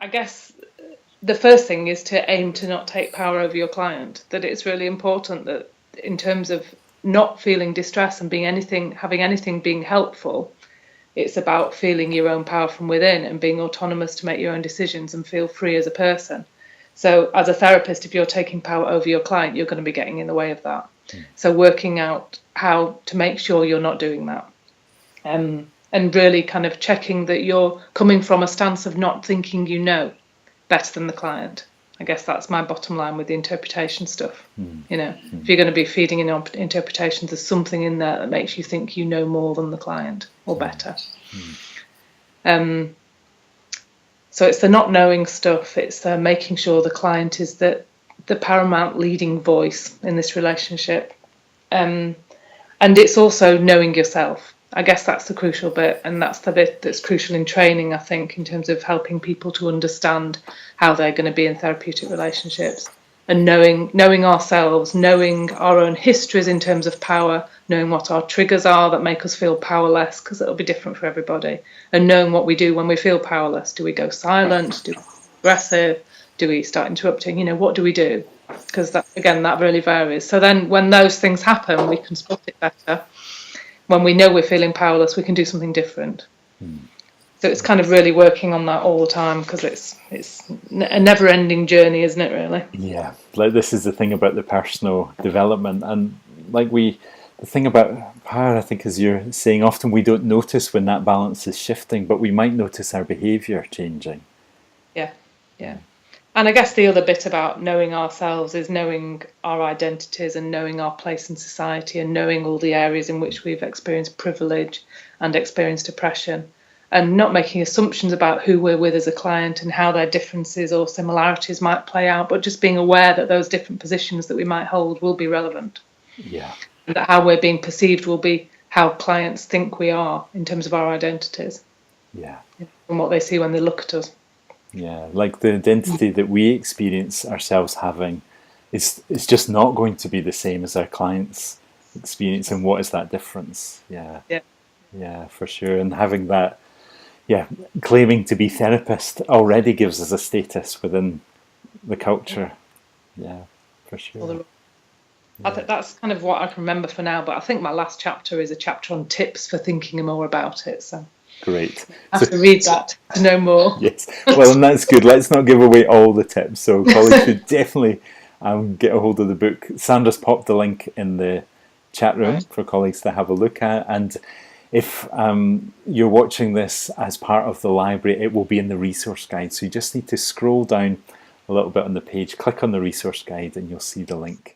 I guess the first thing is to aim to not take power over your client, that it's really important that in terms of not feeling distress and having anything being helpful, it's about feeling your own power from within and being autonomous to make your own decisions and feel free as a person. So as a therapist, if you're taking power over your client, you're going to be getting in the way of that. So working out how to make sure you're not doing that. And really kind of checking that you're coming from a stance of not thinking you know better than the client. I guess that's my bottom line with the interpretation stuff. If you're going to be feeding in interpretations, there's something in there that makes you think you know more than the client or better. So it's the not knowing stuff. It's the making sure the client is the paramount leading voice in this relationship. And it's also knowing yourself. I guess that's the crucial bit, and that's the bit that's crucial in training, I think, in terms of helping people to understand how they're going to be in therapeutic relationships, and knowing ourselves, knowing our own histories in terms of power, knowing what our triggers are that make us feel powerless, because it'll be different for everybody, and knowing what we do when we feel powerless. Do we go silent? Do we go aggressive? Do we start interrupting? What do we do? Because that really varies. So then when those things happen, we can spot it better. When we know we're feeling powerless, we can do something different. So it's kind of really working on that all the time, because it's a never-ending journey, isn't it, really? Yeah, like this is the thing about the personal development. And the thing about power, I think, as you're saying, often we don't notice when that balance is shifting, but we might notice our behaviour changing. Yeah. And I guess the other bit about knowing ourselves is knowing our identities and knowing our place in society and knowing all the areas in which we've experienced privilege and experienced oppression, and not making assumptions about who we're with as a client and how their differences or similarities might play out, but just being aware that those different positions that we might hold will be relevant. Yeah. And that how we're being perceived will be how clients think we are in terms of our identities. Yeah. And what they see when they look at us. Yeah, like the identity that we experience ourselves having is just not going to be the same as our clients' experience. And what is that difference? Yeah, for sure. And having that, claiming to be therapist already gives us a status within the culture. Yeah, for sure. I think that's kind of what I can remember for now, but I think my last chapter is a chapter on tips for thinking more about it. So great. I have to read that to know more. Yes, well, and that's good. Let's not give away all the tips. So colleagues should definitely get a hold of the book. Sandra's popped the link in the chat room for colleagues to have a look at. And if you're watching this as part of the library, it will be in the resource guide. So you just need to scroll down a little bit on the page, click on the resource guide, and you'll see the link.